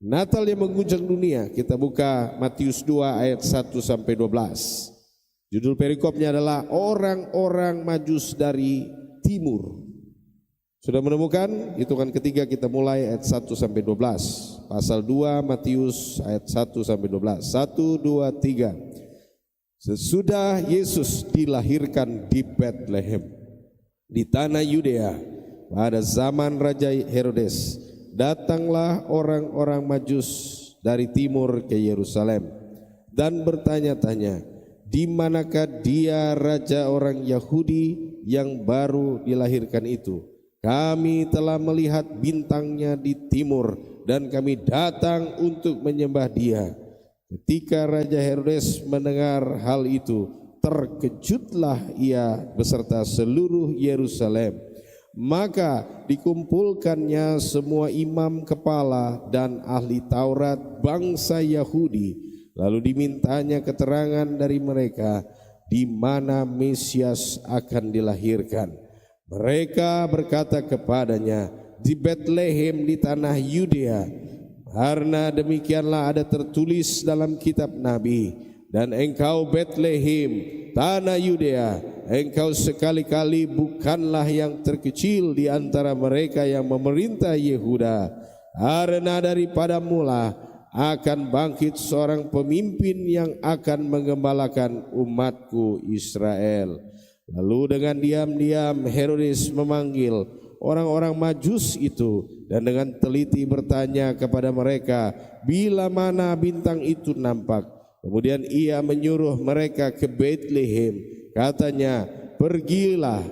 Natal yang mengguncang dunia. Kita buka Matius 2 ayat 1 sampai 12. Judul perikopnya adalah orang-orang Majus dari timur. Sudah menemukan? Hitungan ketiga kita mulai ayat 1 sampai 12. Pasal 2 Matius ayat 1 sampai 12. 1, 2, 3. Sesudah Yesus dilahirkan di Bethlehem di tanah Yudea pada zaman Raja Herodes, datanglah orang-orang Majus dari timur ke Yerusalem dan bertanya-tanya, di manakah dia raja orang Yahudi yang baru dilahirkan itu? Kami telah melihat bintangnya di timur dan kami datang untuk menyembah dia. Ketika Raja Herodes mendengar hal itu, terkejutlah ia beserta seluruh Yerusalem. Maka dikumpulkannya semua imam kepala dan ahli Taurat bangsa Yahudi. Lalu dimintanya keterangan dari mereka di mana Mesias akan dilahirkan. Mereka berkata kepadanya, di Bethlehem di tanah Yudea. Karena demikianlah ada tertulis dalam kitab Nabi, dan engkau Bethlehem, tanah Yudea, engkau sekali-kali bukanlah yang terkecil di antara mereka yang memerintah Yehuda, karena daripada mula akan bangkit seorang pemimpin yang akan menggembalakan umatku Israel. Lalu dengan diam-diam Herodes memanggil orang-orang Majus itu dan dengan teliti bertanya kepada mereka bila mana bintang itu nampak. Kemudian ia menyuruh mereka ke Bethlehem. Katanya, pergilah,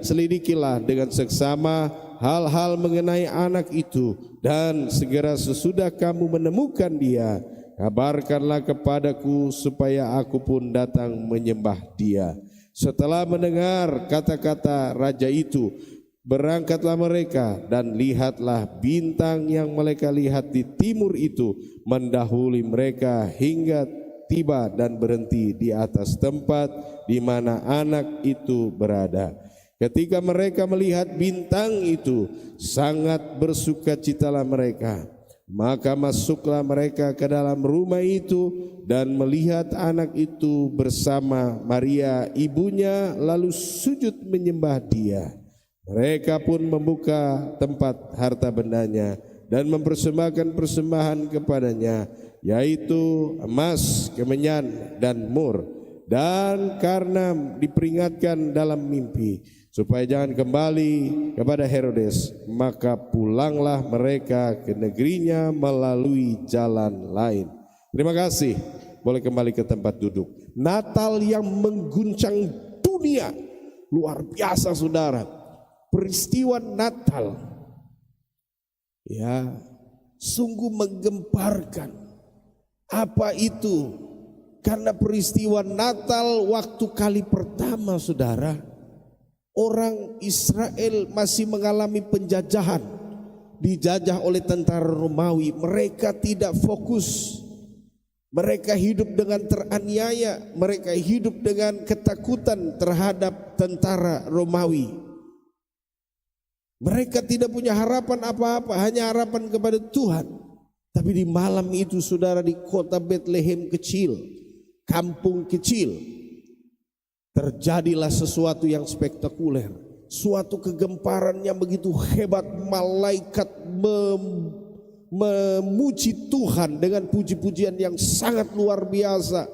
selidikilah dengan seksama hal-hal mengenai anak itu, dan segera sesudah kamu menemukan dia, kabarkanlah kepadaku supaya aku pun datang menyembah dia. Setelah mendengar kata-kata raja itu, berangkatlah mereka dan lihatlah bintang yang mereka lihat di timur itu mendahului mereka hingga tiba dan berhenti di atas tempat di mana anak itu berada. Ketika mereka melihat bintang itu, sangat bersukacitalah mereka. Maka masuklah mereka ke dalam rumah itu dan melihat anak itu bersama Maria ibunya, lalu sujud menyembah dia. Mereka pun membuka tempat harta bendanya dan mempersembahkan persembahan kepadanya, yaitu emas, kemenyan, dan mur. Dan karena diperingatkan dalam mimpi supaya jangan kembali kepada Herodes, maka pulanglah mereka ke negerinya melalui jalan lain. Terima kasih. Boleh kembali ke tempat duduk. Natal yang mengguncang dunia, luar biasa saudara. Peristiwa Natal ya sungguh menggemparkan. Apa itu? Karena peristiwa Natal waktu kali pertama saudara, orang Israel masih mengalami penjajahan, dijajah oleh tentara Romawi. Mereka tidak fokus, mereka hidup dengan teraniaya, mereka hidup dengan ketakutan terhadap tentara Romawi. Mereka tidak punya harapan apa-apa, hanya harapan kepada Tuhan. Tapi di malam itu saudara, di kota Bethlehem kecil, kampung kecil, terjadilah sesuatu yang spektakuler. Suatu kegemparan yang begitu hebat. Malaikat memuji Tuhan dengan puji-pujian yang sangat luar biasa.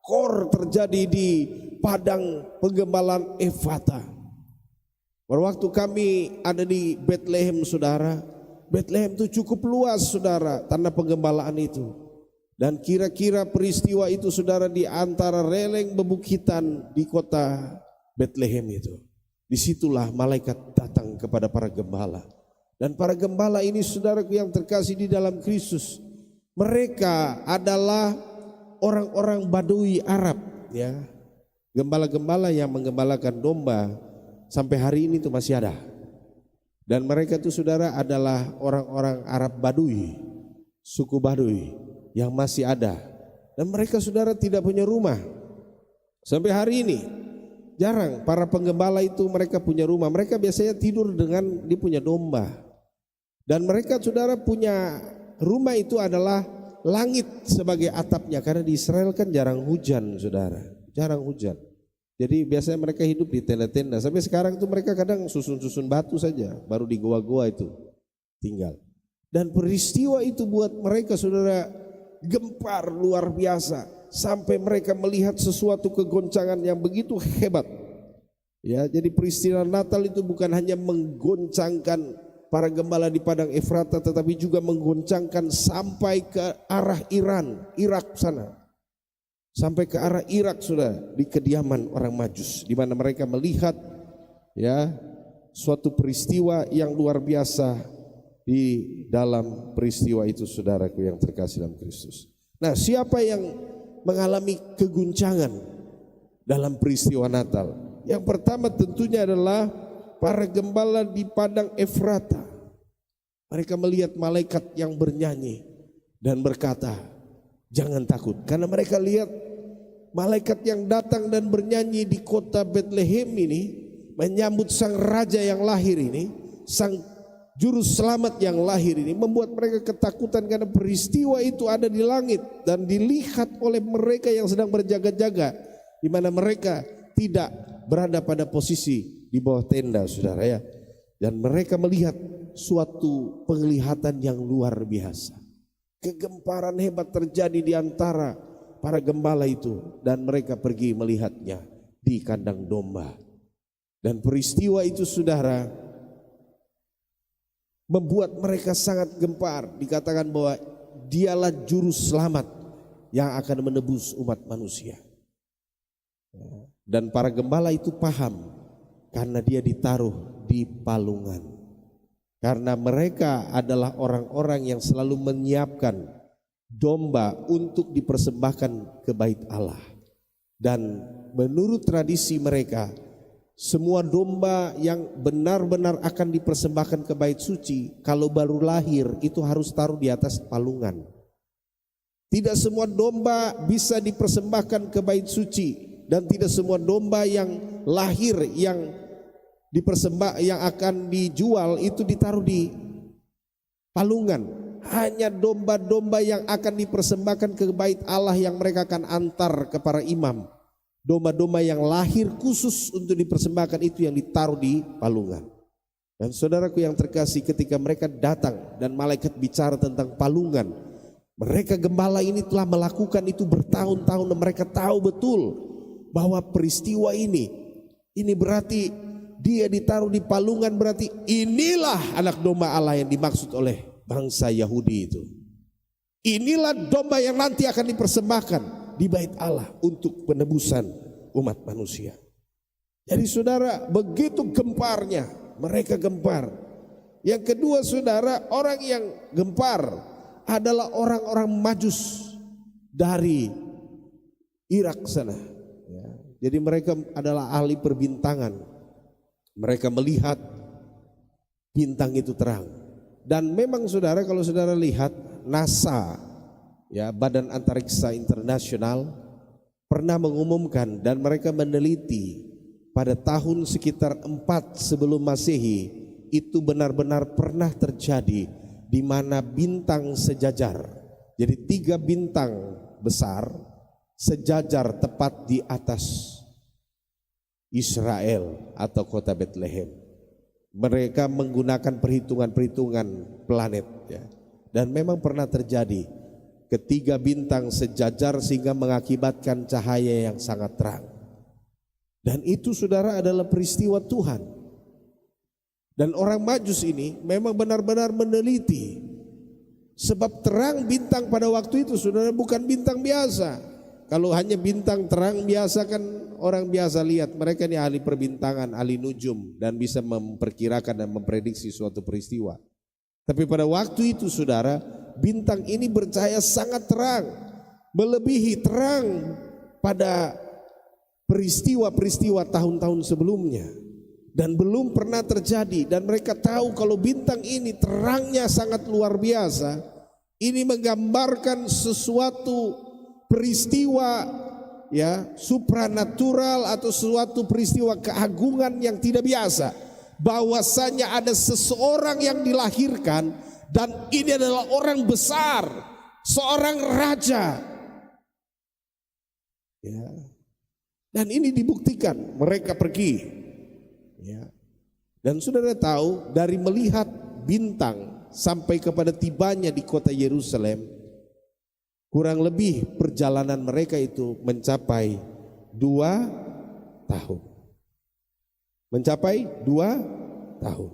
Kor terjadi di padang penggembalaan Efata. Pada waktu kami ada di Bethlehem saudara, Bethlehem itu cukup luas saudara, tanah penggembalaan itu. Dan kira-kira peristiwa itu saudara di antara releng bebukitan di kota Bethlehem itu. Disitulah malaikat datang kepada para gembala. Dan para gembala ini saudaraku yang terkasih di dalam Kristus, mereka adalah orang-orang Badui Arab ya. Gembala-gembala yang menggembalakan domba sampai hari ini itu masih ada. Dan mereka itu saudara adalah orang-orang Arab Badui, suku Badui yang masih ada. Dan mereka saudara tidak punya rumah. Sampai hari ini jarang para penggembala itu mereka punya rumah. Mereka biasanya tidur dengan dia punya domba. Dan mereka saudara punya rumah itu adalah langit sebagai atapnya, karena di Israel kan jarang hujan saudara, jarang hujan. Jadi biasanya mereka hidup di tenda-tenda. Sampai sekarang tuh mereka kadang susun-susun batu saja, baru di goa-goa itu tinggal. Dan peristiwa itu buat mereka saudara gempar luar biasa, sampai mereka melihat sesuatu kegoncangan yang begitu hebat. Ya, jadi peristiwa Natal itu bukan hanya menggoncangkan para gembala di padang Efrata, tetapi juga menggoncangkan sampai ke arah Irak sana. Sampai ke arah Irak sudah di kediaman orang Majus, di mana mereka melihat ya suatu peristiwa yang luar biasa di dalam peristiwa itu, saudaraku yang terkasih dalam Kristus. Nah, siapa yang mengalami keguncangan dalam peristiwa Natal? Yang pertama tentunya adalah para gembala di padang Efrata. Mereka melihat malaikat yang bernyanyi dan berkata, jangan takut, karena mereka lihat malaikat yang datang dan bernyanyi di kota Bethlehem ini, menyambut sang raja yang lahir ini, sang juru selamat yang lahir ini, membuat mereka ketakutan karena peristiwa itu ada di langit dan dilihat oleh mereka yang sedang berjaga-jaga, di mana mereka tidak berada pada posisi di bawah tenda saudara ya. Dan mereka melihat suatu penglihatan yang luar biasa. Kegemparan hebat terjadi di antara para gembala itu, dan mereka pergi melihatnya di kandang domba. Dan peristiwa itu saudara membuat mereka sangat gempar. Dikatakan bahwa dialah juru selamat yang akan menebus umat manusia. Dan para gembala itu paham karena dia ditaruh di palungan. Karena mereka adalah orang-orang yang selalu menyiapkan domba untuk dipersembahkan ke bait Allah. Dan menurut tradisi mereka, semua domba yang benar-benar akan dipersembahkan ke bait suci, kalau baru lahir itu harus taruh di atas palungan. Tidak semua domba bisa dipersembahkan ke bait suci, dan tidak semua domba yang lahir yang akan dijual itu ditaruh di palungan. Hanya domba-domba yang akan dipersembahkan ke bait Allah yang mereka akan antar ke para imam. Domba-domba yang lahir khusus untuk dipersembahkan itu yang ditaruh di palungan. Dan saudaraku yang terkasih, ketika mereka datang dan malaikat bicara tentang palungan, mereka gembala ini telah melakukan itu bertahun-tahun, dan mereka tahu betul bahwa peristiwa ini berarti dia ditaruh di palungan, berarti inilah anak domba Allah yang dimaksud oleh bangsa Yahudi itu. Inilah domba yang nanti akan dipersembahkan di bait Allah untuk penebusan umat manusia. Jadi saudara, begitu gemparnya, mereka gempar. Yang kedua saudara, orang yang gempar adalah orang-orang Majus dari Irak sana. Jadi mereka adalah ahli perbintangan. Mereka melihat bintang itu terang. Dan memang saudara, kalau saudara lihat NASA, ya, Badan Antariksa Internasional, pernah mengumumkan dan mereka meneliti pada tahun sekitar 4 sebelum Masehi, itu benar-benar pernah terjadi di mana bintang sejajar. Jadi 3 bintang besar sejajar tepat di atas Israel atau kota Bethlehem. Mereka menggunakan perhitungan-perhitungan planet ya. Dan memang pernah terjadi ketiga bintang sejajar sehingga mengakibatkan cahaya yang sangat terang. Dan itu saudara adalah peristiwa Tuhan. Dan orang Majus ini memang benar-benar meneliti, sebab terang bintang pada waktu itu saudara bukan bintang biasa. Kalau hanya bintang terang biasa kan orang biasa lihat, mereka ini ahli perbintangan, ahli nujum, dan bisa memperkirakan dan memprediksi suatu peristiwa. Tapi pada waktu itu saudara, bintang ini bercahaya sangat terang, melebihi terang pada peristiwa-peristiwa tahun-tahun sebelumnya. Dan belum pernah terjadi, dan mereka tahu kalau bintang ini terangnya sangat luar biasa. Ini menggambarkan sesuatu peristiwa ya supranatural atau suatu peristiwa keagungan yang tidak biasa, bahwasanya ada seseorang yang dilahirkan dan ini adalah orang besar, seorang raja. Ya. Dan ini dibuktikan, mereka pergi. Ya. Dan saudara tahu, dari melihat bintang sampai kepada tibanya di kota Yerusalem, kurang lebih perjalanan mereka itu mencapai 2 tahun. Mencapai 2 tahun.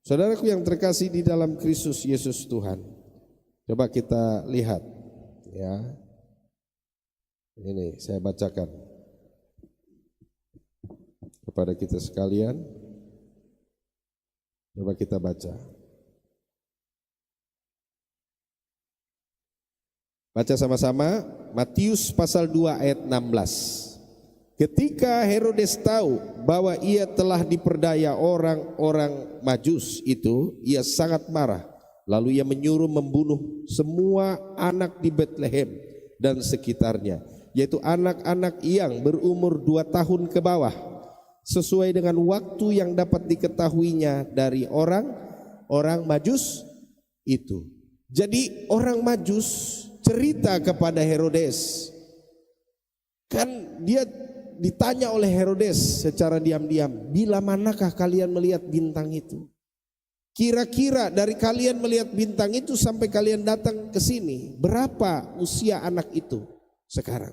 Saudaraku yang terkasih di dalam Kristus Yesus Tuhan, coba kita lihat, ya. Ini saya bacakan kepada kita sekalian. Coba kita baca. Baca sama-sama Matius pasal 2 ayat 16. Ketika Herodes tahu bahwa ia telah diperdaya orang-orang Majus itu, ia sangat marah. Lalu ia menyuruh membunuh semua anak di Betlehem dan sekitarnya, yaitu anak-anak yang berumur 2 tahun ke bawah, sesuai dengan waktu yang dapat diketahuinya dari orang Majus itu. Jadi orang Majus cerita kepada Herodes, kan dia ditanya oleh Herodes secara diam-diam, bila manakah kalian melihat bintang itu? Kira-kira dari kalian melihat bintang itu sampai kalian datang ke sini, berapa usia anak itu sekarang?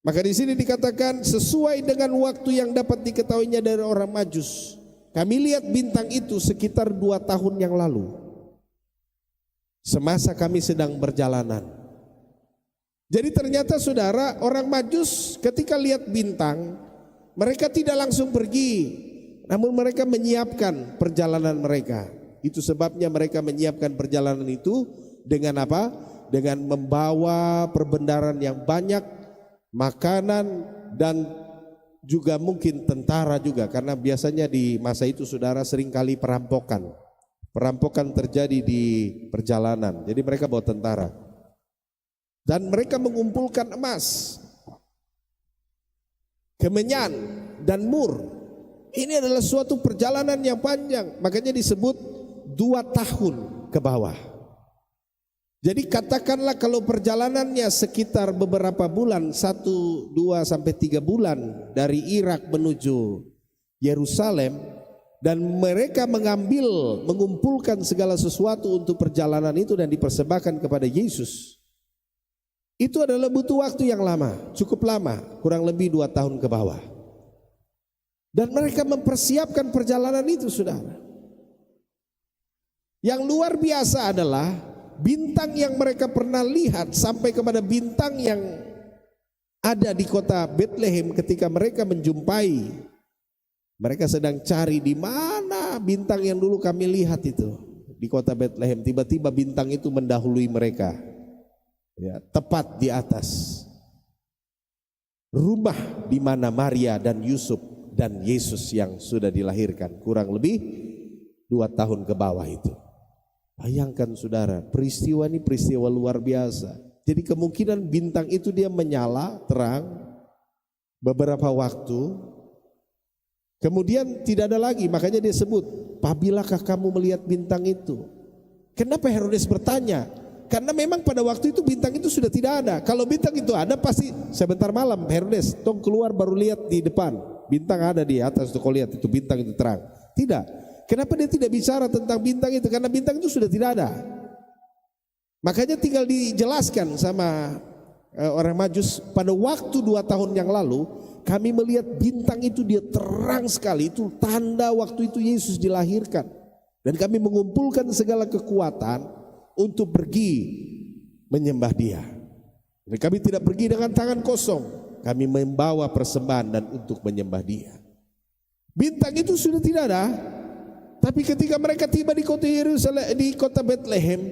Maka di sini dikatakan sesuai dengan waktu yang dapat diketahuinya dari orang Majus. Kami lihat bintang itu sekitar 2 tahun yang lalu, semasa kami sedang berjalanan. Jadi ternyata saudara, orang Majus ketika lihat bintang, mereka tidak langsung pergi, namun mereka menyiapkan perjalanan mereka. Itu sebabnya mereka menyiapkan perjalanan itu dengan apa? Dengan membawa perbendaharaan yang banyak, makanan, dan juga mungkin tentara juga. Karena biasanya di masa itu saudara seringkali perampokan. Perampokan terjadi di perjalanan, jadi mereka bawa tentara. Dan mereka mengumpulkan emas, kemenyan, dan mur. Ini adalah suatu perjalanan yang panjang, makanya disebut 2 tahun ke bawah. Jadi katakanlah kalau perjalanannya sekitar beberapa bulan, 1, 2 sampai 3 bulan dari Irak menuju Yerusalem, dan mereka mengumpulkan segala sesuatu untuk perjalanan itu dan dipersembahkan kepada Yesus. Itu adalah butuh waktu yang lama, cukup lama, kurang lebih 2 tahun ke bawah. Dan mereka mempersiapkan perjalanan itu, saudara. Yang luar biasa adalah bintang yang mereka pernah lihat sampai kepada bintang yang ada di kota Bethlehem ketika mereka menjumpai. Mereka sedang cari di mana bintang yang dulu kami lihat itu di kota Bethlehem. Tiba-tiba bintang itu mendahului mereka, ya, tepat di atas rumah di mana Maria dan Yusuf dan Yesus yang sudah dilahirkan, kurang lebih 2 tahun ke bawah itu. Bayangkan saudara, peristiwa ini peristiwa luar biasa. Jadi kemungkinan bintang itu dia menyala terang beberapa waktu, kemudian tidak ada lagi. Makanya dia sebut, "Apabillakah kamu melihat bintang itu?" Kenapa Herodes bertanya? Karena memang pada waktu itu bintang itu sudah tidak ada. Kalau bintang itu ada pasti sebentar malam, Herodes, tong keluar baru lihat di depan. Bintang ada di atas, tuh kau lihat itu bintang itu terang. Tidak. Kenapa dia tidak bicara tentang bintang itu? Karena bintang itu sudah tidak ada. Makanya tinggal dijelaskan sama orang Majus, pada waktu 2 tahun yang lalu kami melihat bintang itu dia terang sekali. Itu tanda waktu itu Yesus dilahirkan. Dan kami mengumpulkan segala kekuatan untuk pergi menyembah dia. Dan kami tidak pergi dengan tangan kosong. Kami membawa persembahan dan untuk menyembah dia. Bintang itu sudah tidak ada. Tapi ketika mereka tiba di kota Yerusalem, di kota Bethlehem,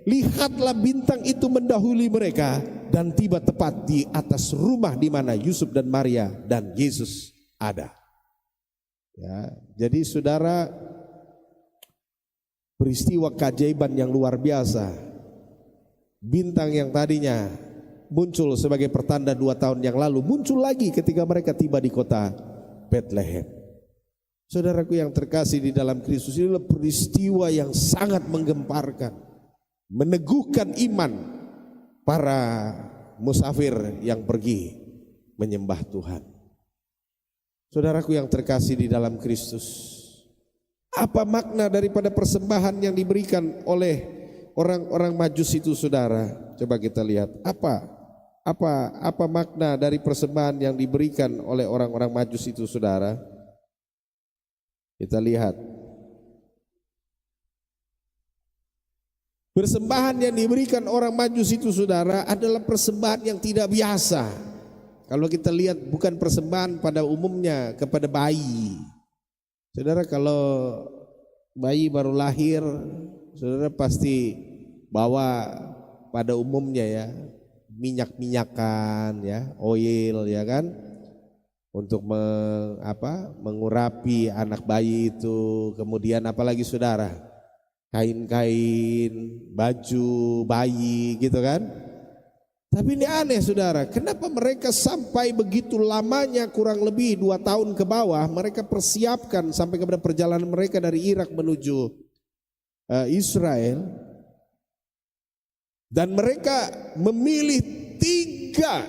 lihatlah bintang itu mendahului mereka dan tiba tepat di atas rumah di mana Yusuf dan Maria dan Yesus ada. Ya, jadi saudara, peristiwa keajaiban yang luar biasa. Bintang yang tadinya muncul sebagai pertanda 2 tahun yang lalu, muncul lagi ketika mereka tiba di kota Bethlehem. Saudaraku yang terkasih di dalam Kristus, ini adalah peristiwa yang sangat menggemparkan, meneguhkan iman para musafir yang pergi menyembah Tuhan. Saudaraku yang terkasih di dalam Kristus, apa makna daripada persembahan yang diberikan oleh orang-orang Majus itu, saudara? Coba kita lihat apa makna dari persembahan yang diberikan oleh orang-orang Majus itu, saudara? Kita lihat. Persembahan yang diberikan orang Majus itu, saudara, adalah persembahan yang tidak biasa. Kalau kita lihat, bukan persembahan pada umumnya kepada bayi. Saudara, kalau bayi baru lahir, saudara pasti bawa pada umumnya ya minyak-minyakan ya, oil ya kan, untuk mengurapi anak bayi itu. Kemudian apalagi saudara, kain-kain, baju bayi gitu kan. Tapi ini aneh saudara, kenapa mereka sampai begitu lamanya, kurang lebih 2 tahun ke bawah, mereka persiapkan sampai kepada perjalanan mereka dari Irak menuju Israel. Dan mereka memilih tiga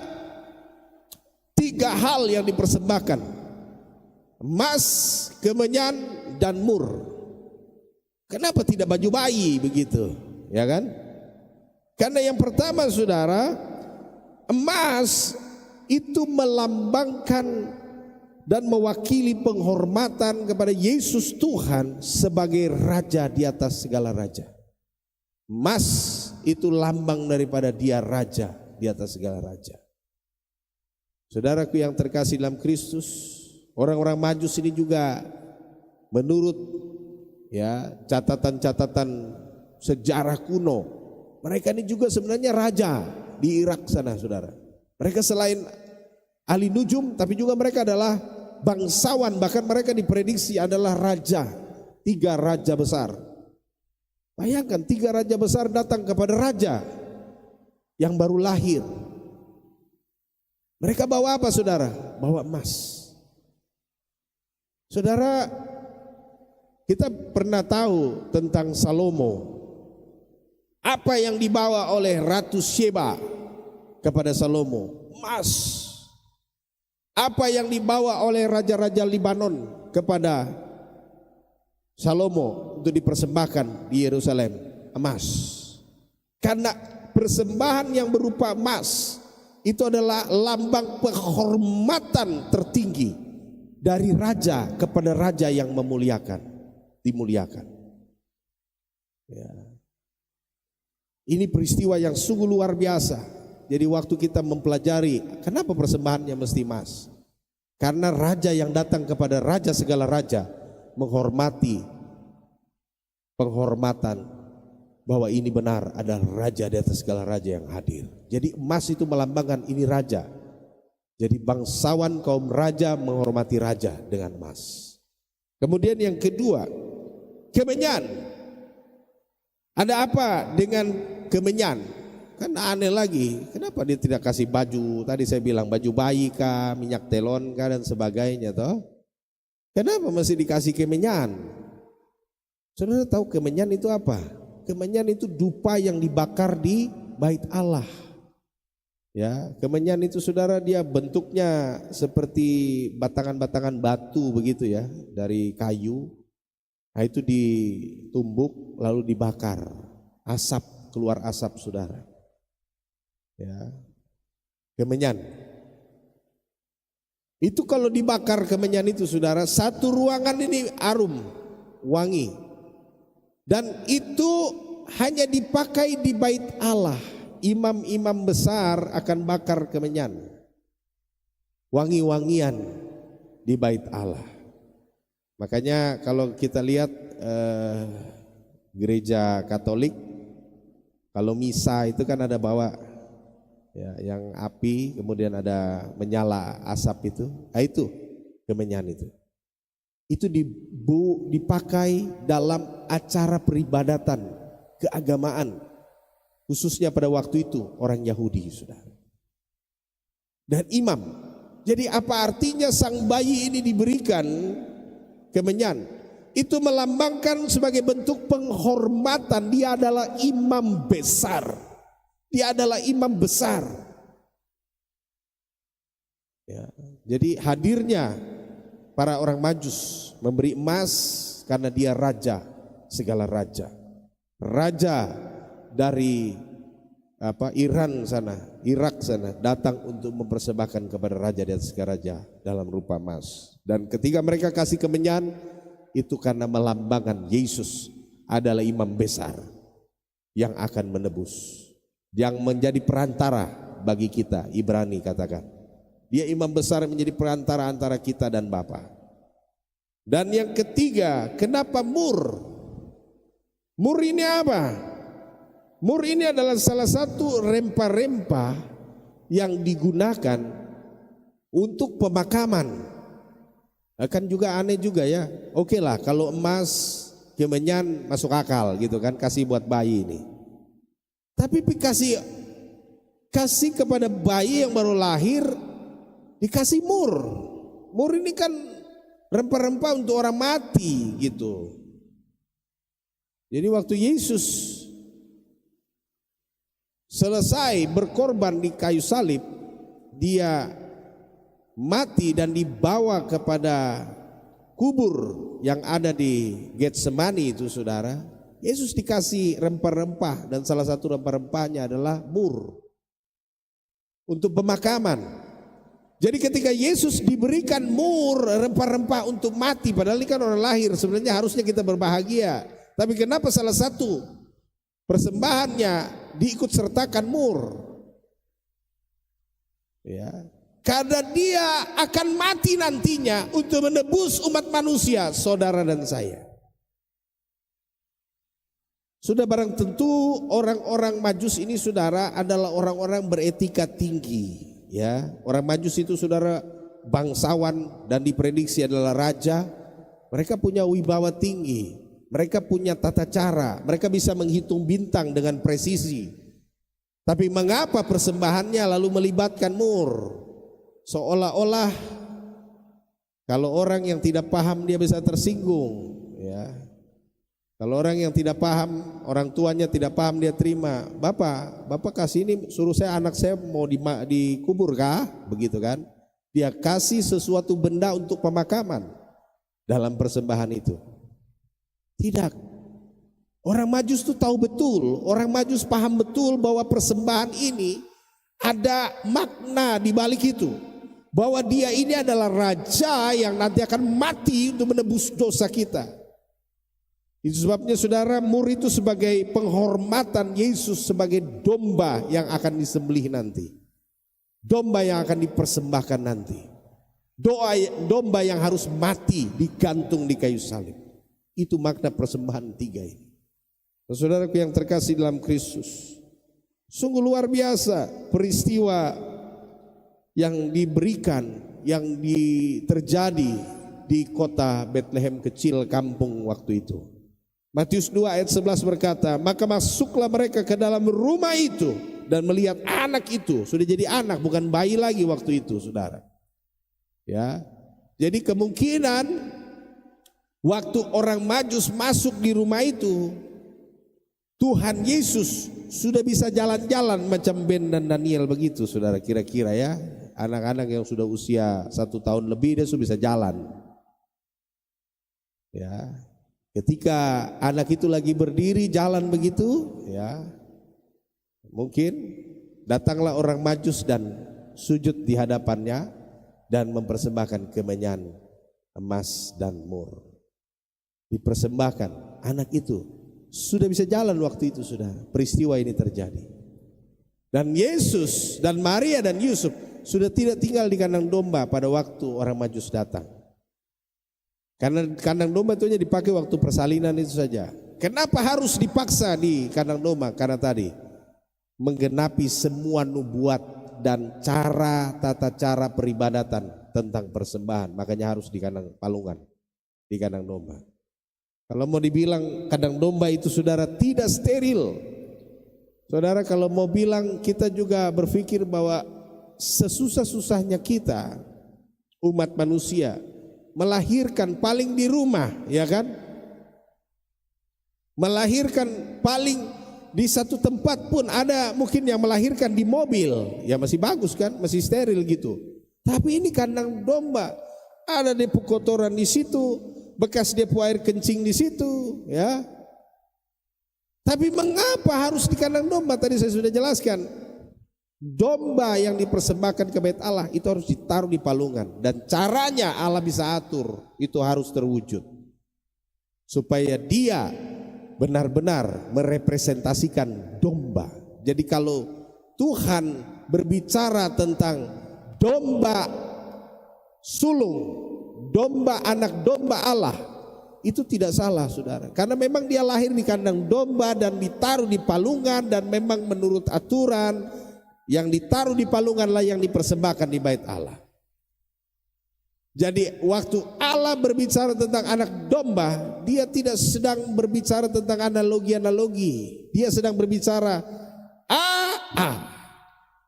hal yang dipersembahkan: emas, kemenyan, dan mur. Kenapa tidak baju bayi begitu? Ya kan? Karena yang pertama saudara, emas itu melambangkan dan mewakili penghormatan kepada Yesus Tuhan sebagai Raja di atas segala raja. Emas itu lambang daripada Dia Raja di atas segala raja. Saudaraku yang terkasih dalam Kristus, orang-orang Majus ini juga menurut ya catatan-catatan sejarah kuno, mereka ini juga sebenarnya raja di Irak sana, saudara. Mereka selain ahli nujum, tapi juga mereka adalah bangsawan. Bahkan mereka diprediksi adalah raja, 3 raja besar. Bayangkan 3 raja besar datang kepada raja yang baru lahir. Mereka bawa apa saudara? Bawa emas. Saudara, kita pernah tahu tentang Salomo. Apa yang dibawa oleh Ratu Sheba kepada Salomo? Emas. Apa yang dibawa oleh raja-raja Libanon kepada Salomo untuk dipersembahkan di Yerusalem? Emas. Karena persembahan yang berupa emas itu adalah lambang penghormatan tertinggi dari raja kepada raja yang dimuliakan. Ya. Ini peristiwa yang sungguh luar biasa. Jadi waktu kita mempelajari kenapa persembahannya mesti emas, karena raja yang datang kepada raja segala raja menghormati penghormatan bahwa ini benar adalah raja di atas segala raja yang hadir. Jadi emas itu melambangkan ini raja. Jadi bangsawan kaum raja menghormati raja dengan emas. Kemudian yang kedua, kemenyan. Ada apa dengan kemenyan? Kan aneh lagi, kenapa dia tidak kasih baju? Tadi saya bilang baju bayi kah, minyak telon kah dan sebagainya toh? Kenapa mesti dikasih kemenyan? Saudara tahu kemenyan itu apa? Kemenyan itu dupa yang dibakar di bait Allah. Ya, kemenyan itu saudara dia bentuknya seperti batangan-batangan batu begitu ya, dari kayu. Nah itu ditumbuk lalu dibakar, keluar asap saudara. Ya, kemenyan. Itu kalau dibakar kemenyan itu saudara, satu ruangan ini harum, wangi. Dan itu hanya dipakai di bait Allah. Imam-imam besar akan bakar kemenyan, wangi-wangian di bait Allah. Makanya kalau kita lihat gereja Katolik, kalau misa itu kan ada bawa ya, yang api kemudian ada menyala asap itu, itu kemenyan itu dipakai dalam acara peribadatan keagamaan, khususnya pada waktu itu orang Yahudi saudara. Dan imam. Jadi apa artinya sang bayi ini diberikan kemenyan. Itu melambangkan sebagai bentuk penghormatan. Dia adalah imam besar. Dia adalah imam besar. Ya, jadi hadirnya para orang Majus memberi emas karena dia raja segala raja. Raja dari Iran sana, Irak sana datang untuk mempersembahkan kepada raja di atas segala raja dalam rupa emas. Dan ketika mereka kasih kemenyan, itu karena melambangkan Yesus adalah imam besar yang akan menebus, yang menjadi perantara bagi kita. Ibrani katakan, dia imam besar yang menjadi perantara antara kita dan Bapa. Dan yang ketiga, kenapa mur? Mur ini apa? Mur ini adalah salah satu rempah-rempah yang digunakan untuk pemakaman. Akan juga aneh juga ya. Oke lah kalau emas, kemenyan masuk akal gitu kan, kasih buat bayi ini. Tapi kasih kepada bayi yang baru lahir dikasih mur. Mur ini kan rempah-rempah untuk orang mati gitu. Jadi waktu Yesus selesai berkorban di kayu salib, dia mati dan dibawa kepada kubur yang ada di Getsemani itu saudara. Yesus dikasih rempah-rempah dan salah satu rempah-rempahnya adalah mur untuk pemakaman. Jadi ketika Yesus diberikan mur rempah-rempah untuk mati, padahal ini kan orang lahir, sebenarnya harusnya kita berbahagia. Tapi kenapa salah satu persembahannya diikut sertakan mur? Ya, karena dia akan mati nantinya untuk menebus umat manusia, saudara dan saya. Sudah barang tentu orang-orang Majus ini saudara adalah orang-orang beretika tinggi. Ya, orang Majus itu saudara bangsawan dan diprediksi adalah raja. Mereka punya wibawa tinggi. Mereka punya tata cara, mereka bisa menghitung bintang dengan presisi. Tapi mengapa persembahannya lalu melibatkan mur? Seolah-olah kalau orang yang tidak paham dia bisa tersinggung, ya. Kalau orang yang tidak paham, orang tuanya tidak paham dia terima. Bapak kasih ini, suruh saya anak saya mau dikubur kah? Begitu kan? Dia kasih sesuatu benda untuk pemakaman dalam persembahan itu. Tidak. Orang Majus itu tahu betul, orang Majus paham betul bahwa persembahan ini ada makna di balik itu. Bahwa dia ini adalah raja yang nanti akan mati untuk menebus dosa kita. Itu sebabnya saudara, mur itu sebagai penghormatan Yesus sebagai domba yang akan disembelih nanti. Domba yang akan dipersembahkan nanti. Domba yang harus mati digantung di kayu salib. Itu makna persembahan tiga ini. Saudaraku yang terkasih dalam Kristus, sungguh luar biasa peristiwa yang diberikan, yang terjadi di kota Bethlehem kecil kampung waktu itu. Matius 2 ayat 11 berkata, maka masuklah mereka ke dalam rumah itu dan melihat anak itu sudah jadi anak, bukan bayi lagi waktu itu, saudara. Ya, jadi kemungkinan waktu orang Majus masuk di rumah itu, Tuhan Yesus sudah bisa jalan-jalan macam Ben dan Daniel begitu, saudara, kira-kira ya. Anak-anak yang sudah usia 1 tahun lebih dia sudah bisa jalan. Ya, ketika anak itu lagi berdiri jalan begitu, ya, mungkin datanglah orang Majus dan sujud di hadapannya dan mempersembahkan kemenyan, emas dan mur. Dipersembahkan, anak itu sudah bisa jalan waktu itu, sudah peristiwa ini terjadi. Dan Yesus dan Maria dan Yusuf sudah tidak tinggal di kandang domba pada waktu orang Majus datang. Karena kandang domba itu hanya dipakai waktu persalinan itu saja. Kenapa harus dipaksa di kandang domba? Karena tadi menggenapi semua nubuat dan tata cara peribadatan tentang persembahan. Makanya harus di kandang palungan, di kandang domba. Kalau mau dibilang kandang domba itu saudara tidak steril. Saudara kalau mau bilang, kita juga berpikir bahwa sesusah-susahnya kita umat manusia melahirkan paling di rumah, ya kan? Melahirkan paling di satu tempat pun ada mungkin yang melahirkan di mobil, ya masih bagus kan, masih steril gitu. Tapi ini kandang domba, ada debu kotoran di situ, bekas debu air kencing di situ, ya. Tapi mengapa harus di kandang domba? Tadi saya sudah jelaskan. Domba yang dipersembahkan ke bait Allah itu harus ditaruh di palungan, dan caranya Allah bisa atur, itu harus terwujud supaya dia benar-benar merepresentasikan domba. Jadi kalau Tuhan berbicara tentang domba sulung, domba anak domba Allah, itu tidak salah saudara, karena memang dia lahir di kandang domba dan ditaruh di palungan, dan memang menurut aturan yang ditaruh di palunganlah yang dipersembahkan di bait Allah. Jadi waktu Allah berbicara tentang anak domba, dia tidak sedang berbicara tentang analogi-analogi. Dia sedang berbicara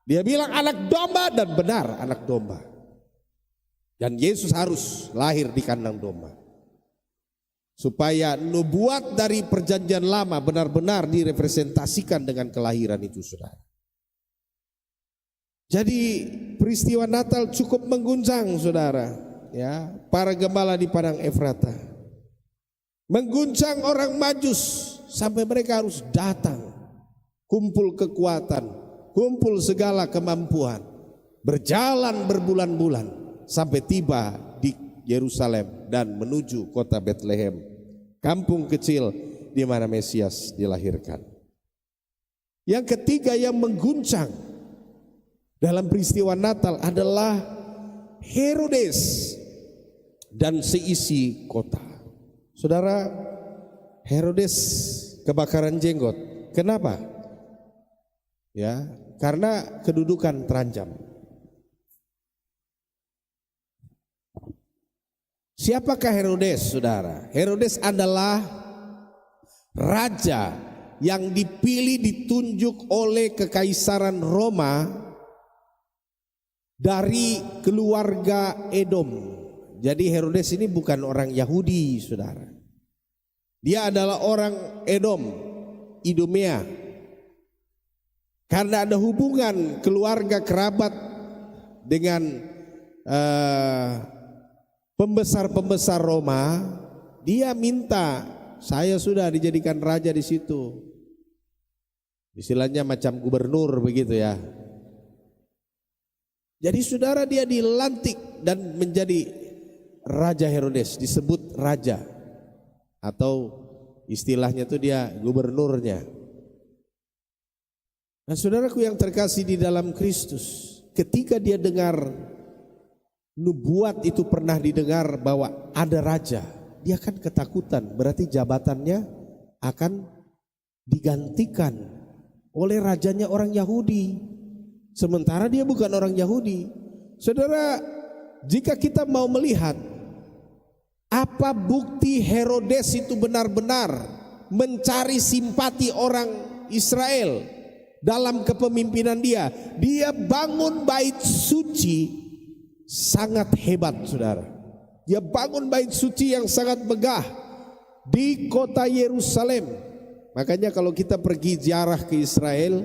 Dia bilang anak domba, dan benar anak domba. Dan Yesus harus lahir di kandang domba, supaya nubuat dari perjanjian lama benar-benar direpresentasikan dengan kelahiran itu saudara. Jadi peristiwa Natal cukup mengguncang saudara, ya, para gembala di padang Efrata, mengguncang orang Majus sampai mereka harus datang, kumpul kekuatan, kumpul segala kemampuan, berjalan berbulan-bulan sampai tiba di Yerusalem dan menuju kota Betlehem, kampung kecil di mana Mesias dilahirkan. Yang ketiga yang mengguncang dalam peristiwa Natal adalah Herodes dan seisi kota. Saudara, Herodes kebakaran jenggot. Kenapa? Ya, karena kedudukan terancam. Siapakah Herodes, saudara? Herodes adalah raja yang dipilih ditunjuk oleh kekaisaran Roma dari keluarga Edom. Jadi Herodes ini bukan orang Yahudi, saudara. Dia adalah orang Edom, Idumea. Karena ada hubungan keluarga kerabat dengan pembesar-pembesar Roma, dia minta, saya sudah dijadikan raja di situ. Istilahnya macam gubernur begitu ya. Jadi saudara, dia dilantik dan menjadi Raja Herodes, disebut raja, atau istilahnya itu dia gubernurnya. Nah saudaraku yang terkasih di dalam Kristus, ketika dia dengar nubuat itu pernah didengar bahwa ada raja, dia kan ketakutan, berarti jabatannya akan digantikan oleh rajanya orang Yahudi. Sementara dia bukan orang Yahudi. Saudara, jika kita mau melihat apa bukti Herodes itu benar-benar mencari simpati orang Israel dalam kepemimpinan dia, dia bangun bait suci sangat hebat saudara. Dia bangun bait suci yang sangat megah di kota Yerusalem. Makanya kalau kita pergi ziarah ke Israel,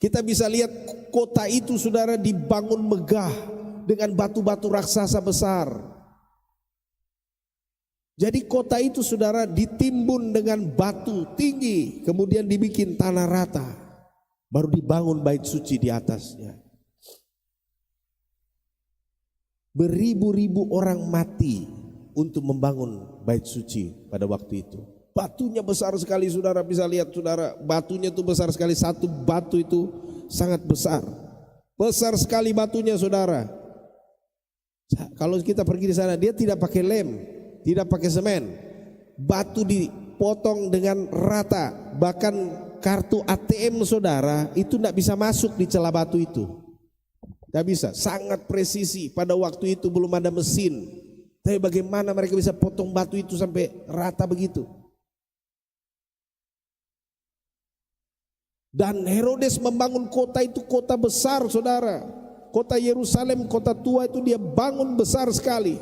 kita bisa lihat kota itu saudara dibangun megah dengan batu-batu raksasa besar. Jadi kota itu saudara ditimbun dengan batu tinggi, kemudian dibikin tanah rata, baru dibangun bait suci di atasnya. Beribu-ribu orang mati untuk membangun bait suci pada waktu itu. Batunya besar sekali saudara, bisa lihat saudara, batunya itu besar sekali, satu batu itu sangat besar. Besar sekali batunya saudara. Kalau kita pergi di sana, dia tidak pakai lem, tidak pakai semen. Batu dipotong dengan rata, bahkan kartu ATM saudara itu tidak bisa masuk di celah batu itu. Tidak bisa, sangat presisi. Pada waktu itu belum ada mesin. Tapi bagaimana mereka bisa potong batu itu sampai rata begitu? Dan Herodes membangun kota itu, kota besar saudara. Kota Yerusalem, kota tua itu dia bangun besar sekali.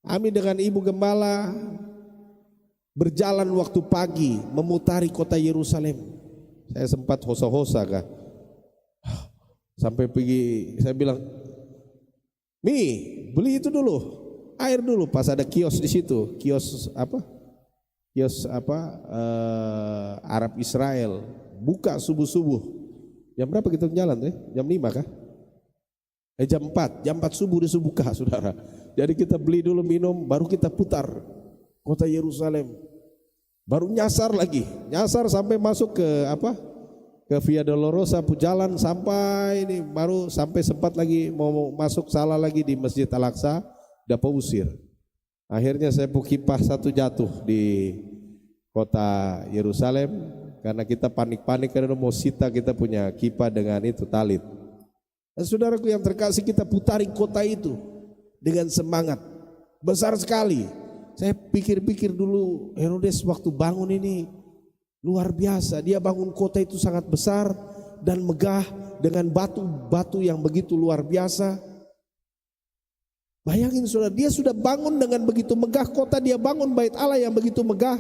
Kami dengan ibu gembala berjalan waktu pagi memutari kota Yerusalem. Saya sempat hosa-hosa kah. Sampai pergi, saya bilang, Mi, beli itu dulu, air dulu. Pas ada kios di situ, kios apa? Arab Israel, buka subuh-subuh. Jam berapa kita jalan? Jam 5 kah? Jam 4 subuh dia buka, saudara. Jadi kita beli dulu minum, baru kita putar kota Yerusalem. Baru nyasar sampai masuk ke ke Via Dolorosa, jalan sampai ini, baru sampai sempat lagi mau masuk salah lagi di Masjid Al-Aqsa, dapat usir. Akhirnya saya kipah satu jatuh di kota Yerusalem karena kita panik-panik karena mau sita kita punya kipah dengan itu talit. Dan saudaraku yang terkasih, kita putari kota itu dengan semangat besar sekali. Saya pikir-pikir dulu, Herodes waktu bangun ini luar biasa. Dia bangun kota itu sangat besar dan megah dengan batu-batu yang begitu luar biasa. Bayangin saudara, dia sudah bangun dengan begitu megah kota, dia bangun bait Allah yang begitu megah.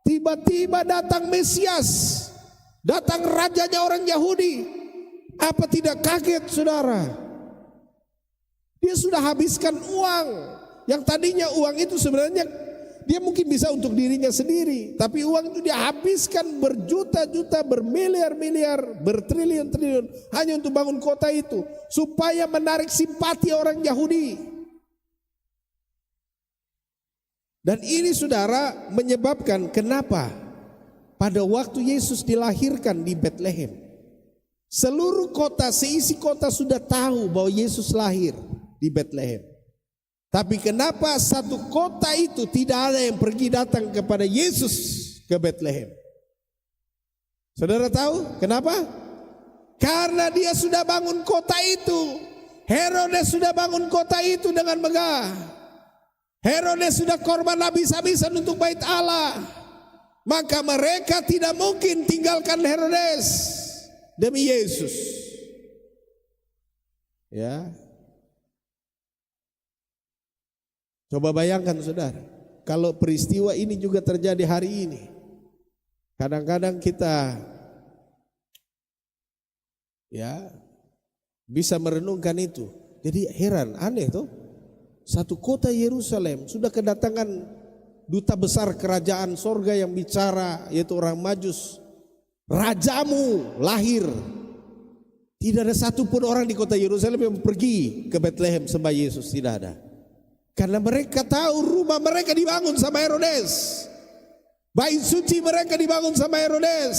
Tiba-tiba datang Mesias, datang rajanya orang Yahudi. Apa tidak kaget saudara? Dia sudah habiskan uang. Yang tadinya uang itu sebenarnya dia mungkin bisa untuk dirinya sendiri, tapi uang itu dia habiskan berjuta-juta, bermiliar-miliar, bertriliun-triliun hanya untuk bangun kota itu supaya menarik simpati orang Yahudi. Dan ini saudara menyebabkan kenapa pada waktu Yesus dilahirkan di Betlehem, seluruh kota, seisi kota sudah tahu bahwa Yesus lahir di Betlehem. Tapi kenapa satu kota itu tidak ada yang pergi datang kepada Yesus ke Betlehem? Saudara tahu kenapa? Karena dia sudah bangun kota itu. Herodes sudah bangun kota itu dengan megah. Herodes sudah korban habis-habisan untuk bait Allah. Maka mereka tidak mungkin tinggalkan Herodes demi Yesus. Ya. Coba bayangkan saudara, kalau peristiwa ini juga terjadi hari ini. Kadang-kadang kita bisa merenungkan itu. Jadi heran, aneh tuh. Satu kota Yerusalem sudah kedatangan duta besar kerajaan sorga yang bicara, yaitu orang Majus. Rajamu lahir. Tidak ada satupun orang di kota Yerusalem yang pergi ke Betlehem sembah Yesus, tidak ada. Karena mereka tahu rumah mereka dibangun sama Herodes. Bait suci mereka dibangun sama Herodes.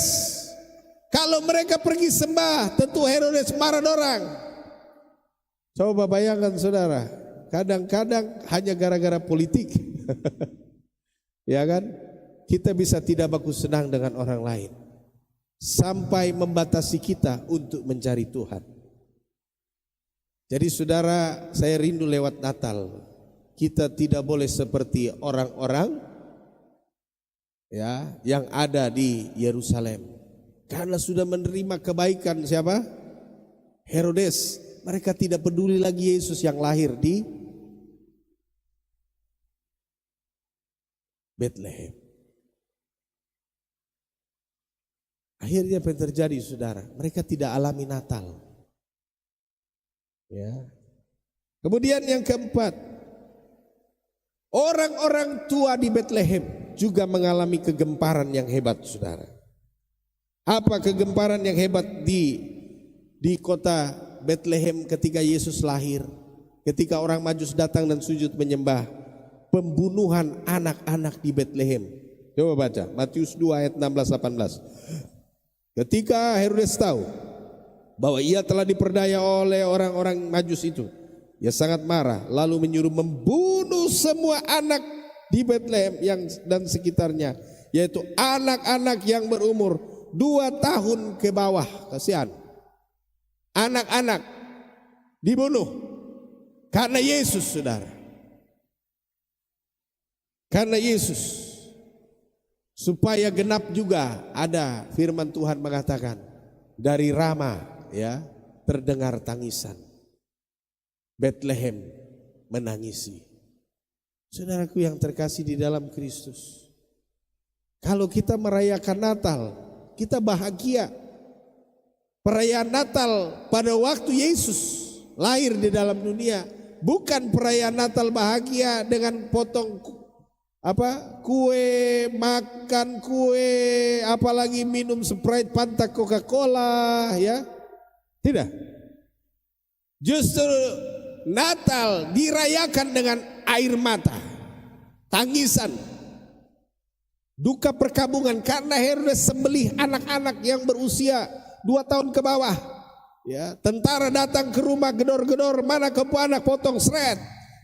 Kalau mereka pergi sembah, tentu Herodes marah orang. Coba bayangkan saudara, kadang-kadang hanya gara-gara politik. Ya kan? Kita bisa tidak baku senang dengan orang lain. Sampai membatasi kita untuk mencari Tuhan. Jadi saudara, saya rindu lewat Natal. Kita tidak boleh seperti orang-orang yang ada di Yerusalem. Karena sudah menerima kebaikan siapa? Herodes. Mereka tidak peduli lagi Yesus yang lahir di Betlehem. Akhirnya apa yang terjadi saudara? Mereka tidak alami Natal. Ya. Kemudian yang keempat, orang-orang tua di Betlehem juga mengalami kegemparan yang hebat saudara. Apa kegemparan yang hebat di kota Betlehem ketika Yesus lahir? Ketika orang Majus datang dan sujud menyembah, pembunuhan anak-anak di Betlehem. Coba baca Matius 2 ayat 16-18. Ketika Herodes tahu bahwa ia telah diperdaya oleh orang-orang Majus itu, ia sangat marah lalu menyuruh membunuh semua anak di Betlehem dan sekitarnya, yaitu anak-anak yang berumur 2 tahun ke bawah. Kasihan. Anak-anak dibunuh karena Yesus saudara. Karena Yesus. Supaya genap juga ada firman Tuhan mengatakan, dari Rama terdengar tangisan. Betlehem menangisi. Saudaraku yang terkasih di dalam Kristus, kalau kita merayakan Natal, kita bahagia. Perayaan Natal pada waktu Yesus lahir di dalam dunia, bukan perayaan Natal bahagia dengan potong kue, makan kue, apalagi minum Sprite, Fanta, Coca-Cola, ya. Tidak. Justru Natal dirayakan dengan air mata, tangisan, duka perkabungan karena Herodes sembelih anak-anak yang berusia 2 tahun ke bawah. Ya, tentara datang ke rumah gedor-gedor, mana kepu anak potong seret.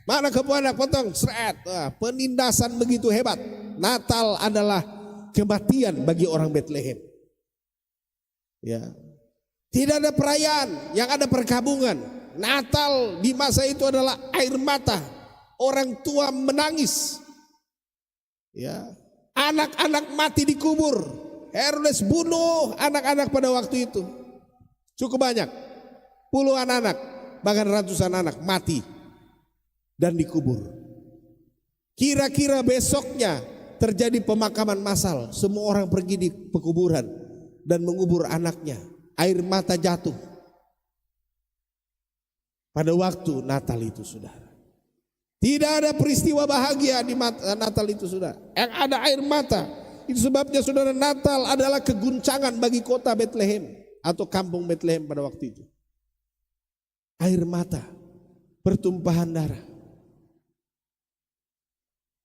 Mana kepu anak potong seret. Penindasan begitu hebat. Natal adalah kematian bagi orang Bethlehem. Ya. Tidak ada perayaan, yang ada perkabungan. Natal di masa itu adalah air mata. Orang tua menangis. Ya. Anak-anak mati dikubur. Herodes bunuh anak-anak pada waktu itu. Cukup banyak. Puluhan anak, bahkan ratusan anak mati dan dikubur. Kira-kira besoknya terjadi pemakaman massal. Semua orang pergi di pekuburan dan mengubur anaknya. Air mata jatuh. Pada waktu Natal itu, saudara. Tidak ada peristiwa bahagia di Natal itu, saudara. Yang ada air mata. Itu sebabnya, saudara, Natal adalah keguncangan bagi kota Bethlehem atau kampung Bethlehem pada waktu itu. Air mata, pertumpahan darah.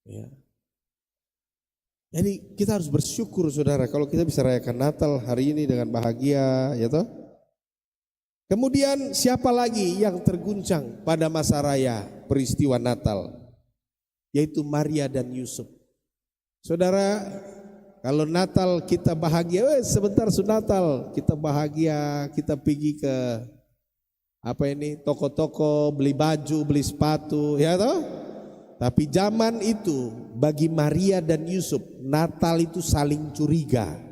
Ya. Jadi kita harus bersyukur, saudara, kalau kita bisa rayakan Natal hari ini dengan bahagia, ya toh. Kemudian siapa lagi yang terguncang pada masa raya peristiwa Natal? Yaitu Maria dan Yusuf. Saudara, kalau Natal kita bahagia, sebentar Natal kita bahagia, kita pergi ke toko-toko, beli baju, beli sepatu, ya toh? Tapi zaman itu bagi Maria dan Yusuf, Natal itu saling curiga.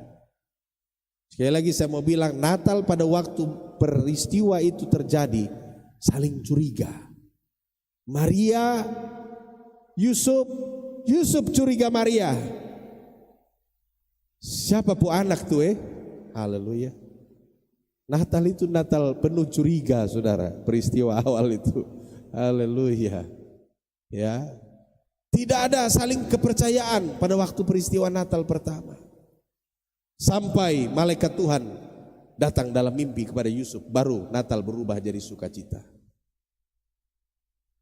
Sekali lagi saya mau bilang, Natal pada waktu peristiwa itu terjadi saling curiga. Maria, Yusuf curiga Maria. Siapa pu anak tuh Haleluya. Natal itu Natal penuh curiga, saudara, peristiwa awal itu. Haleluya. Ya, tidak ada saling kepercayaan pada waktu peristiwa Natal pertama. Sampai malaikat Tuhan datang dalam mimpi kepada Yusuf, baru Natal berubah jadi sukacita.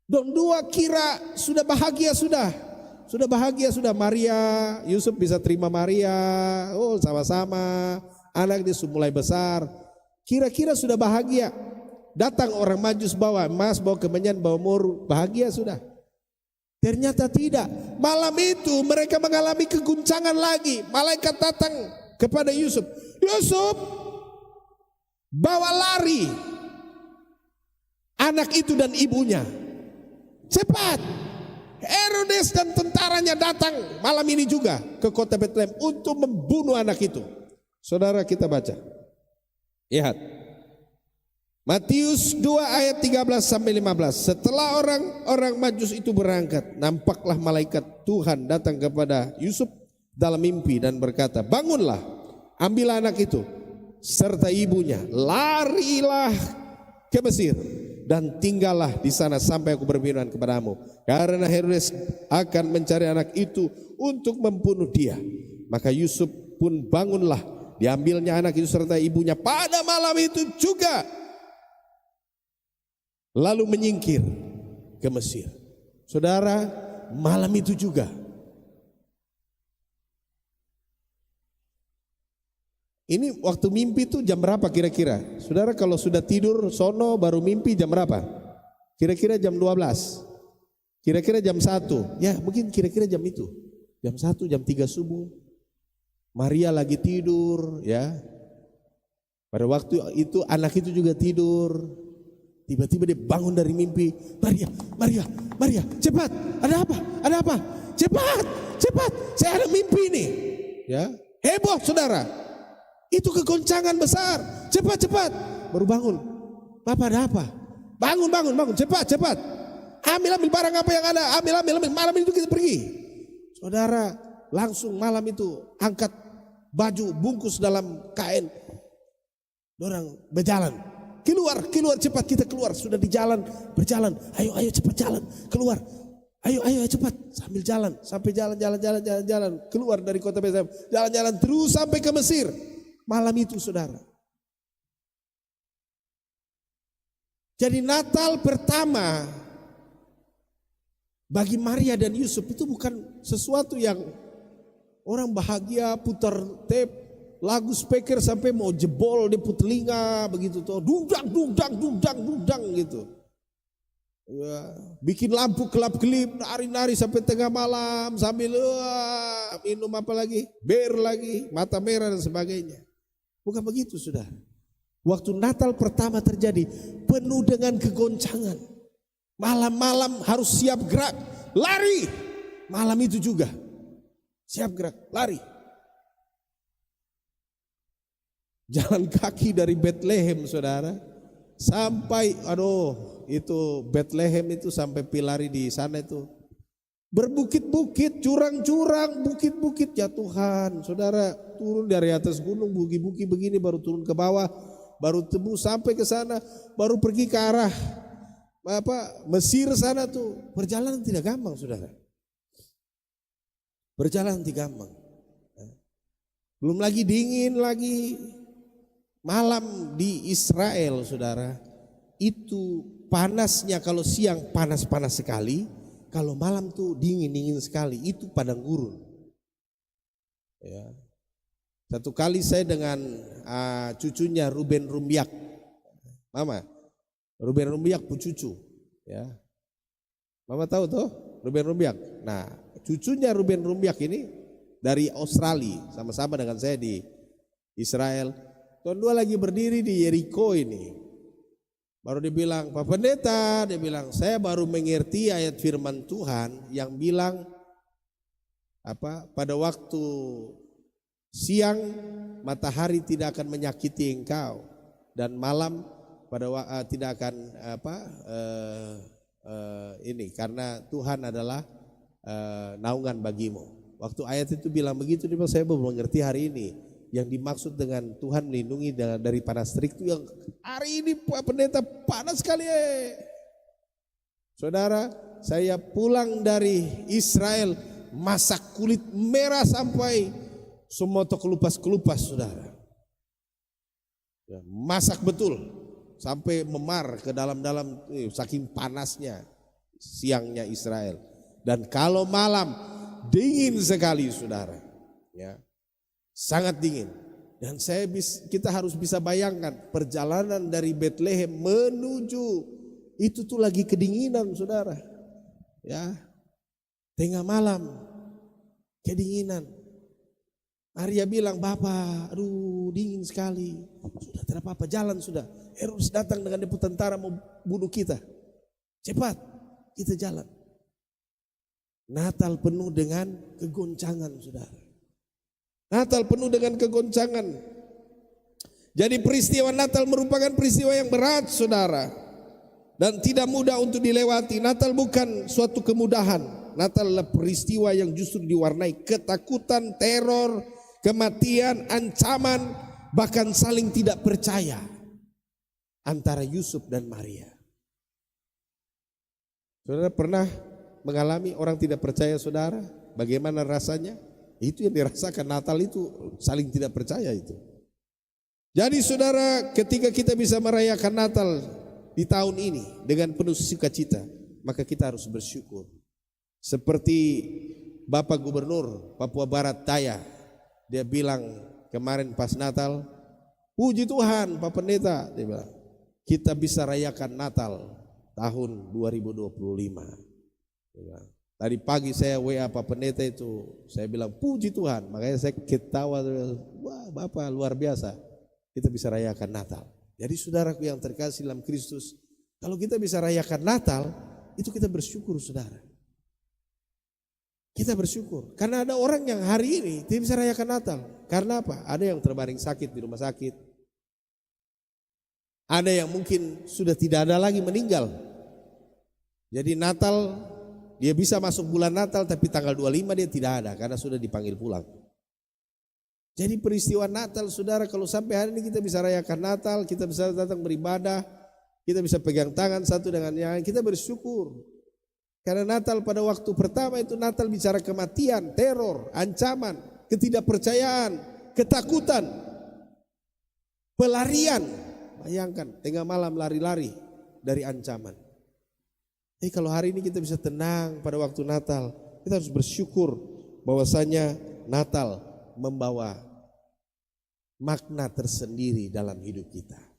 Dan dua kira sudah bahagia sudah Maria, Yusuf bisa terima Maria, sama-sama, anak dia sudah mulai besar. Kira-kira sudah bahagia. Datang orang Majus bawa emas, bawa kemenyan, bawa mur, bahagia sudah. Ternyata tidak. Malam itu mereka mengalami keguncangan lagi. Malaikat datang kepada Yusuf. Yusuf, bawa lari anak itu dan ibunya. Cepat. Herodes dan tentaranya datang malam ini juga ke kota Bethlehem untuk membunuh anak itu. Saudara, kita baca. Lihat. Matius 2 ayat 13 sampai 15. Setelah orang-orang Majus itu berangkat, nampaklah malaikat Tuhan datang kepada Yusuf dalam mimpi dan berkata, "Bangunlah, ambillah anak itu serta ibunya, larilah ke Mesir dan tinggallah di sana sampai aku berfirman kepadamu, karena Herodes akan mencari anak itu untuk membunuh dia." Maka Yusuf pun bangunlah, diambilnya anak itu serta ibunya pada malam itu juga, lalu menyingkir ke Mesir. Saudara, malam itu juga ini waktu mimpi itu jam berapa kira-kira? Saudara, kalau sudah tidur sono baru mimpi jam berapa? Kira-kira jam 12. Kira-kira jam 1. Ya, mungkin kira-kira jam itu. Jam 1, jam 3 subuh. Maria lagi tidur, ya. Pada waktu itu anak itu juga tidur. Tiba-tiba dia bangun dari mimpi. Maria, cepat. Ada apa? Cepat. Saya ada mimpi ini. Ya, heboh, saudara. Itu kegoncangan besar. Cepat. Baru bangun. Papa, ada apa? Bangun. Cepat. ambil barang apa yang ada, ambil. Malam itu kita pergi. Saudara, langsung malam itu angkat baju, bungkus dalam kain. Orang berjalan. Keluar cepat, kita keluar. Sudah di jalan, berjalan. Ayo cepat jalan, keluar. Ayo cepat, sambil jalan. Sampai jalan. Keluar dari kota Betlehem. Jalan terus sampai ke Mesir. Malam itu saudara. Jadi Natal pertama bagi Maria dan Yusuf itu bukan sesuatu yang orang bahagia putar tape, lagu speaker sampai mau jebol di telinga begitu tuh, dudang gitu. Ya, bikin lampu kelap-kelip, nari-nari sampai tengah malam sambil minum apa lagi, bir lagi, mata merah dan sebagainya. Bukan begitu sudah. Waktu Natal pertama terjadi penuh dengan kegoncangan. Malam-malam harus siap gerak, lari. Malam itu juga siap gerak, lari. Jalan kaki dari Bethlehem saudara sampai itu Bethlehem itu sampai pilari di sana itu berbukit-bukit, curang-curang, bukit-bukit. Ya Tuhan, saudara turun dari atas gunung bukit-bukit begini baru turun ke bawah, baru tembus sampai ke sana, baru pergi ke arah Mesir sana tuh. Perjalanan tidak gampang saudara. Perjalanan tidak gampang. Belum lagi dingin lagi. Malam di Israel saudara, itu panasnya kalau siang panas-panas sekali, kalau malam tuh dingin-dingin sekali, itu padang gurun. Ya. Satu kali saya dengan cucunya Ruben Rumbiak, Mama, Ruben Rumbiak cucu, ya, Mama tahu tuh Ruben Rumbiak. Nah, cucunya Ruben Rumbiak ini dari Australia, sama-sama dengan saya di Israel. Tahun 2 lagi berdiri di Yeriko ini. Baru dibilang, Pak Pendeta, dia bilang, saya baru mengerti ayat firman Tuhan yang bilang pada waktu siang matahari tidak akan menyakiti engkau dan malam tidak akan ini karena Tuhan adalah naungan bagimu. Waktu ayat itu bilang begitu, dia bilang, saya belum mengerti hari ini. Yang dimaksud dengan Tuhan melindungi dari panas terik itu yang hari ini Pak Pendeta panas sekali. Saudara, saya pulang dari Israel masak kulit merah sampai semua kelupas saudara. Ya, masak betul sampai memar ke dalam-dalam saking panasnya siangnya Israel. Dan kalau malam dingin sekali saudara. Ya. Sangat dingin. Dan kita harus bisa bayangkan perjalanan dari Bethlehem menuju itu tuh lagi kedinginan saudara. Ya. Tengah malam kedinginan. Maria bilang, Bapak, aduh dingin sekali. Sudah tidak apa-apa, jalan sudah. Herodes datang dengan tentara mau bunuh kita. Cepat, kita jalan. Natal penuh dengan kegoncangan saudara. Natal penuh dengan kegoncangan. Jadi peristiwa Natal merupakan peristiwa yang berat saudara. Dan tidak mudah untuk dilewati. Natal bukan suatu kemudahan. Natal adalah peristiwa yang justru diwarnai ketakutan, teror, kematian, ancaman, bahkan saling tidak percaya antara Yusuf dan Maria. Saudara pernah mengalami orang tidak percaya saudara? Bagaimana rasanya? Itu yang dirasakan Natal itu, saling tidak percaya itu. Jadi saudara, ketika kita bisa merayakan Natal di tahun ini dengan penuh sukacita, maka kita harus bersyukur. Seperti Bapak Gubernur Papua Barat Daya, dia bilang kemarin pas Natal, puji Tuhan Pak Pendeta, dia bilang, kita bisa rayakan Natal tahun 2025. Dia bilang, tadi pagi saya WA Pak Pendeta itu, saya bilang puji Tuhan, makanya saya ketawa, wah Bapak luar biasa, kita bisa rayakan Natal. Jadi saudaraku yang terkasih dalam Kristus, kalau kita bisa rayakan Natal, itu kita bersyukur saudara. Kita bersyukur, karena ada orang yang hari ini tidak bisa rayakan Natal. Karena apa? Ada yang terbaring sakit di rumah sakit. Ada yang mungkin sudah tidak ada lagi meninggal. Jadi Natal, dia bisa masuk bulan Natal tapi tanggal 25 dia tidak ada karena sudah dipanggil pulang. Jadi peristiwa Natal saudara, kalau sampai hari ini kita bisa rayakan Natal, kita bisa datang beribadah, kita bisa pegang tangan satu dengan yang lain, kita bersyukur. Karena Natal pada waktu pertama itu Natal bicara kematian, teror, ancaman, ketidakpercayaan, ketakutan, pelarian. Bayangkan tengah malam lari-lari dari ancaman. Kalau hari ini kita bisa tenang pada waktu Natal, kita harus bersyukur bahwasanya Natal membawa makna tersendiri dalam hidup kita.